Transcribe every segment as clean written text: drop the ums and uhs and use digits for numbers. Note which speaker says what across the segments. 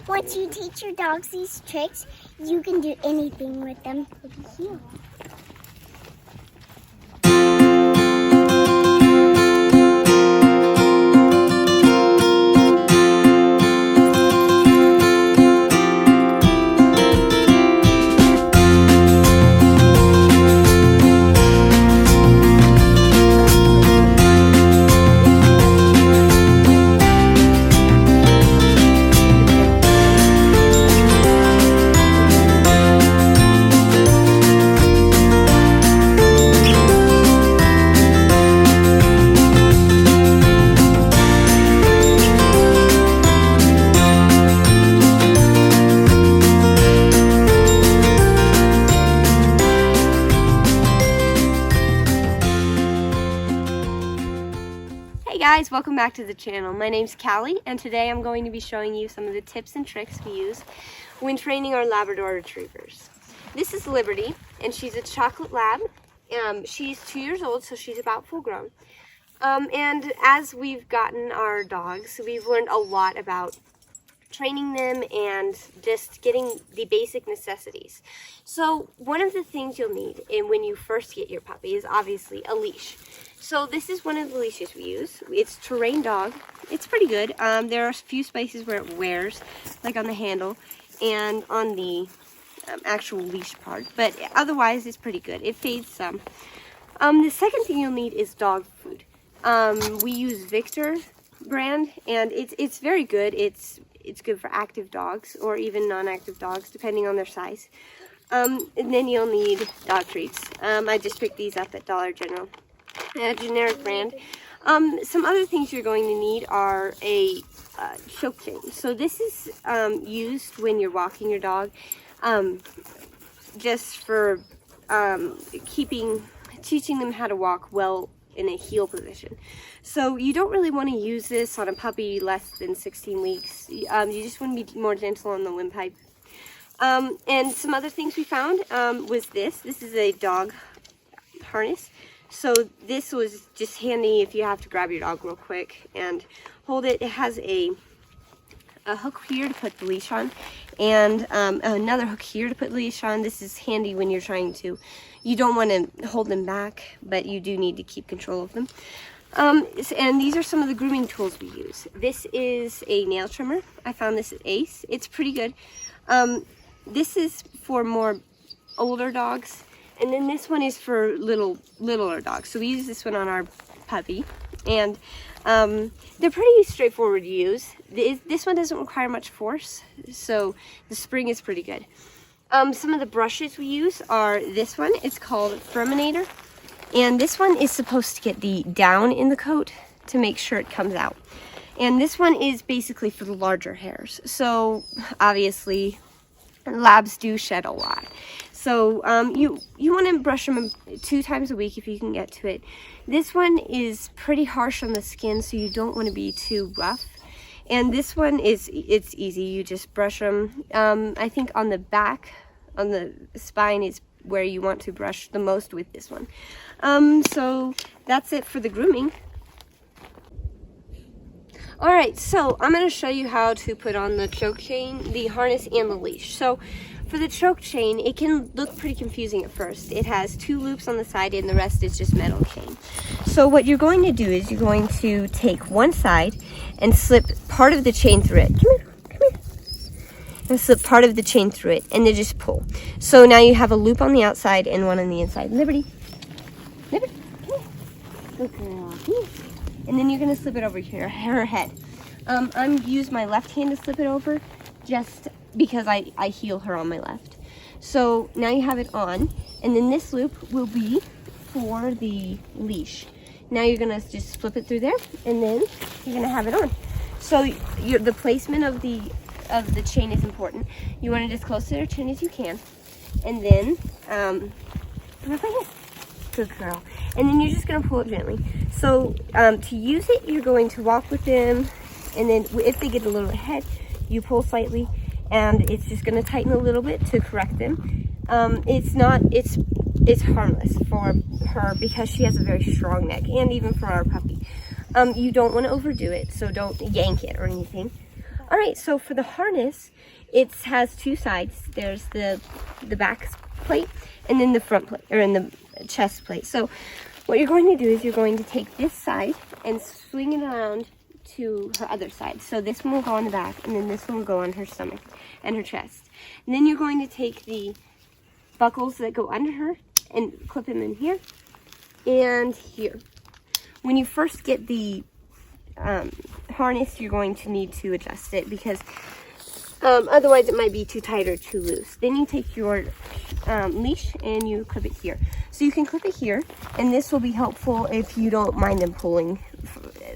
Speaker 1: Once you teach your dogs these tricks, you can do anything with them. Look at here.
Speaker 2: Hey guys, welcome back to the channel. My name's Callie, and today I'm going to be showing you some of the tips and tricks we use when training our Labrador retrievers. This is Liberty, and she's a chocolate lab. She's 2 years old, so she's about full grown. And as we've gotten our dogs, we've learned a lot about training them and just getting the basic necessities. So one of the things you'll need when you first get your puppy is obviously a leash. So this is one of the leashes we use. It's Terrain Dog. It's pretty good. There are a few spaces where it wears, like on the handle and on the actual leash part, but otherwise it's pretty good. It fades some. The second thing you'll need is dog food. We use Victor brand, and it's very good. It's good for active dogs or even non-active dogs, depending on their size. And then you'll need dog treats. I just picked these up at Dollar General, a generic brand. Some other things you're going to need are a choke chain. So this is used when you're walking your dog, just for teaching them how to walk well in a heel position. So you don't really want to use this on a puppy less than 16 weeks. You just want to be more gentle on the windpipe. And some other things we found was this. This is a dog harness. So this was just handy if you have to grab your dog real quick and hold it. It has a hook here to put the leash on, and another hook here to put the leash on. This is handy when you're trying to, you don't want to hold them back, but you do need to keep control of them. And these are some of the grooming tools we use. This is a nail trimmer. I found this at Ace. It's pretty good. This is for more older dogs, and then this one is for littler dogs. So we use this one on our puppy, and they're pretty straightforward to use. This one doesn't require much force, so the spring is pretty good. Some of the brushes we use are this one. It's called Furminator, and this one is supposed to get the down in the coat to make sure it comes out. And this one is basically for the larger hairs. So obviously labs do shed a lot. So you want to brush them 2 times a week if you can get to it. This one is pretty harsh on the skin, so you don't want to be too rough. And this one it's easy. You just brush them. I think on the back, on the spine is where you want to brush the most with this one. So that's it for the grooming. Alright, so I'm going to show you how to put on the choke chain, the harness, and the leash. So for the choke chain, it can look pretty confusing at first. It has 2 loops on the side and the rest is just metal chain. So what you're going to do is you're going to take one side and slip part of the chain through it. Come here. And slip part of the chain through it and then just pull. So now you have a loop on the outside and one on the inside. Liberty, come here. Good girl. Come here. And then you're going to slip it over here, her head. I'm use my left hand to slip it over just because I heel her on my left. So now you have it on, and then this loop will be for the leash. Now you're going to just flip it through there, and then you're going to have it on. So the placement of the chain is important. You want it as close to their chin as you can, and then good girl. And then you're just going to pull it gently. So to use it, you're going to walk with them, and then if they get a little ahead, you pull slightly, and it's just going to tighten a little bit to correct them. It's harmless for her because she has a very strong neck, and even for our puppy. You don't want to overdo it, so don't yank it or anything. All right, so for the harness, it has two sides. There's the back plate and then the front plate, or in the chest plate. So what you're going to do is you're going to take this side and swing it around to her other side. So this one will go on the back, and then this one will go on her stomach and her chest. And then you're going to take the buckles that go under her and clip them in here and here. When you first get the harness, you're going to need to adjust it because otherwise it might be too tight or too loose. Then you take your leash and you clip it here. So you can clip it here, and this will be helpful if you don't mind them pulling,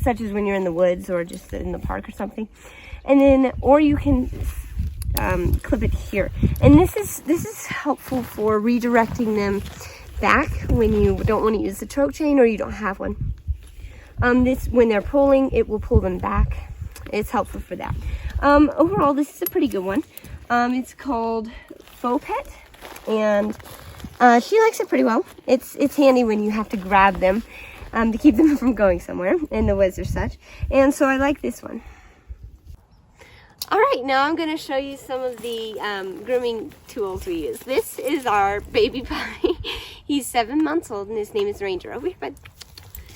Speaker 2: such as when you're in the woods or just in the park or something. And then, or you can clip it here. And this is helpful for redirecting them back when you don't want to use the choke chain or you don't have one. When they're pulling, it will pull them back. It's helpful for that. Overall, this is a pretty good one. It's called Faux Pet, and she likes it pretty well. It's handy when you have to grab them to keep them from going somewhere in the woods or such. And so I like this one. All right, now I'm going to show you some of the grooming tools we use. This is our baby puppy. He's 7 months old, and his name is Ranger. Over here, bud.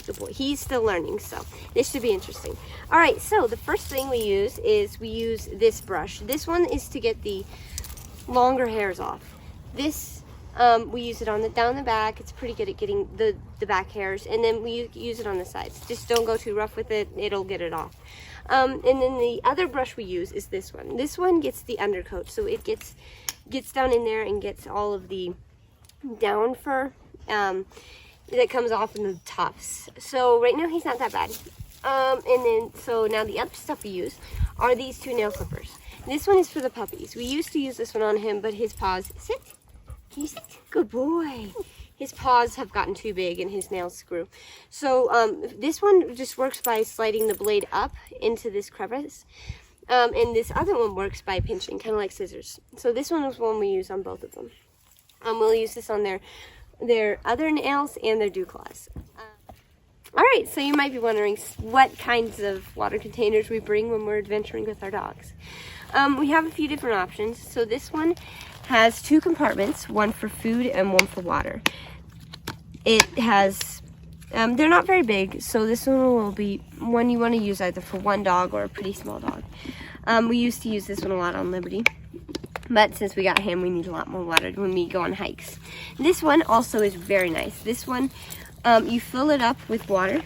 Speaker 2: Good boy. He's still learning, so this should be interesting. All right, so the first thing we use is this brush. This one is to get the longer hairs off. This we use it down the back. It's pretty good at getting the back hairs, and then we use it on the sides. Just don't go too rough with it. It'll get it off. And then the other brush we use is this one. This one gets the undercoat, so it gets down in there and gets all of the down fur that comes off in the tufts. So right now he's not that bad. So now the other stuff we use are these two nail clippers. This one is for the puppies. We used to use this one on him, but his paws, sit. Can you sit? Good boy. His paws have gotten too big and his nails screw. So this one just works by sliding the blade up into this crevice. And this other one works by pinching, kind of like scissors. So this one is one we use on both of them. We'll use this on their other nails and their dew claws. All right, so you might be wondering what kinds of water containers we bring when we're adventuring with our dogs. We have a few different options. So this one has 2 compartments, one for food and one for water. It has, they're not very big, so this one will be one you want to use either for one dog or a pretty small dog. We used to use this one a lot on Liberty, but since we got him, we need a lot more water when we go on hikes. This one also is very nice. This one, you fill it up with water,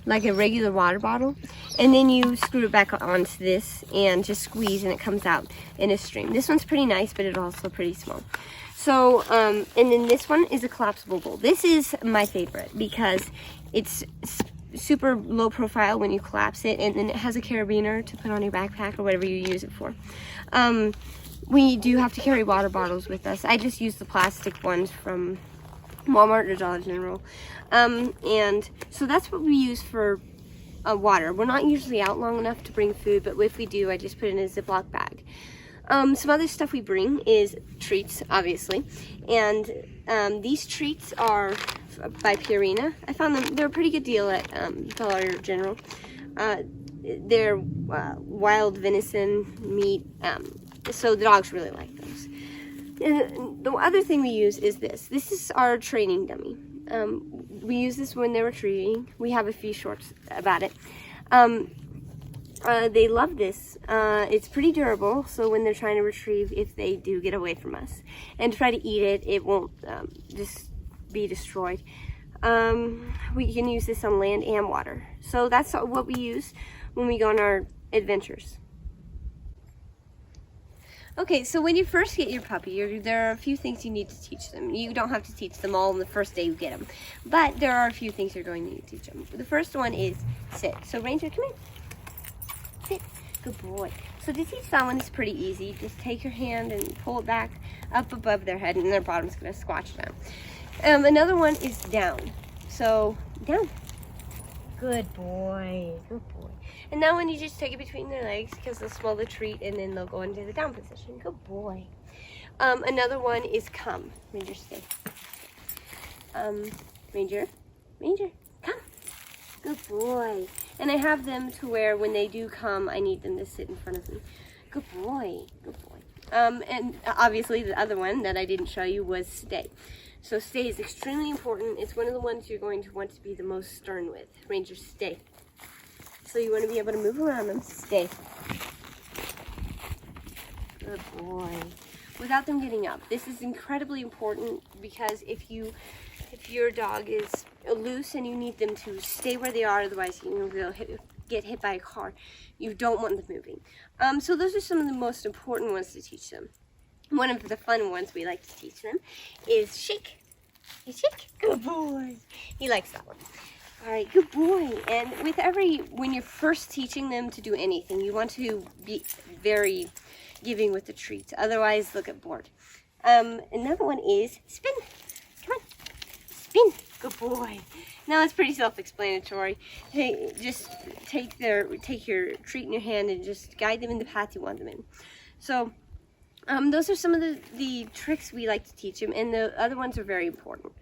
Speaker 2: like a regular water bottle, and then you screw it back onto this and just squeeze and it comes out in a stream. This one's pretty nice, but it's also pretty small. So, and then this one is a collapsible bowl. This is my favorite because it's super low profile when you collapse it, and then it has a carabiner to put on your backpack or whatever you use it for. We do have to carry water bottles with us. I just use the plastic ones from Walmart or Dollar General. And so that's what we use for water. We're not usually out long enough to bring food, but if we do, I just put it in a Ziploc bag. Some other stuff we bring is treats, obviously. And these treats are by Purina. I found them, they're a pretty good deal at Dollar General. They're wild venison meat, so the dogs really like those. And the other thing we use is this. This is our training dummy. We use this when they're retrieving. We have a few shorts about it. They love this. It's pretty durable, so when they're trying to retrieve, if they do get away from us and try to eat it, it won't just be destroyed. We can use this on land and water. So that's what we use when we go on our adventures. Okay, so when you first get your puppy, there are a few things you need to teach them. You don't have to teach them all on the first day you get them, but there are a few things you're going to need to teach them. The first one is sit. So Ranger, come here. Sit. Good boy. So to teach that one is pretty easy. Just take your hand and pull it back up above their head, and their bottom's going to squatch down. Another one is down. So down. Good boy. Good boy. And now when you just take it between their legs, because they'll smell the treat and then they'll go into the down position. Good boy. Another one is come. Ranger, stay. Ranger, come. Good boy. And I have them to where when they do come, I need them to sit in front of me. Good boy. Good boy. And obviously the other one that I didn't show you was stay. So stay is extremely important. It's one of the ones you're going to want to be the most stern with. Ranger, stay. So you want to be able to move around them. Stay. Good boy. Without them getting up. This is incredibly important because if your dog is loose and you need them to stay where they are, otherwise they'll get hit by a car. You don't want them moving. So those are some of the most important ones to teach them. One of the fun ones we like to teach them is shake. You shake. Good boy. He likes that one. All right, good boy. And when you're first teaching them to do anything, you want to be very giving with the treats. Otherwise, they'll get bored. Another one is spin. Come on. Spin. Good boy. Now it's pretty self-explanatory. Hey, just take your treat in your hand and just guide them in the path you want them in. So those are some of the tricks we like to teach them, and the other ones are very important.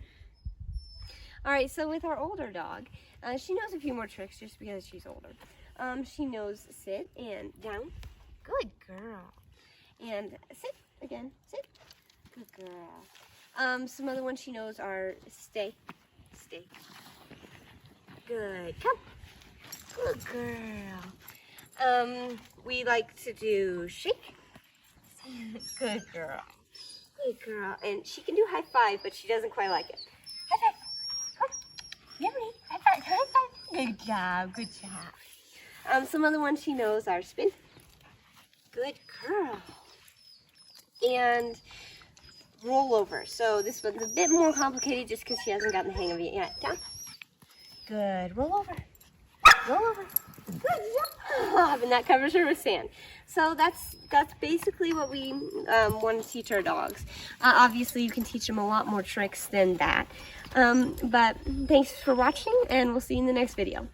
Speaker 2: All right, so with our older dog, she knows a few more tricks just because she's older. She knows sit and down. Good girl. And sit again. Sit. Good girl. Some other ones she knows are stay. Stay. Good. Come. Good girl. We like to do shake. Good girl. Good girl. And she can do high five, but she doesn't quite like it. High five. Come. Yummy. High five. High five. Good job. Good job. Some other ones she knows are spin. Good girl. And roll over. So this one's a bit more complicated just because she hasn't gotten the hang of it yet. Down. Good. Roll over. Roll over. Good job. And that covers her with sand. So that's basically what we want to teach our dogs. Obviously, you can teach them a lot more tricks than that. But thanks for watching, and we'll see you in the next video.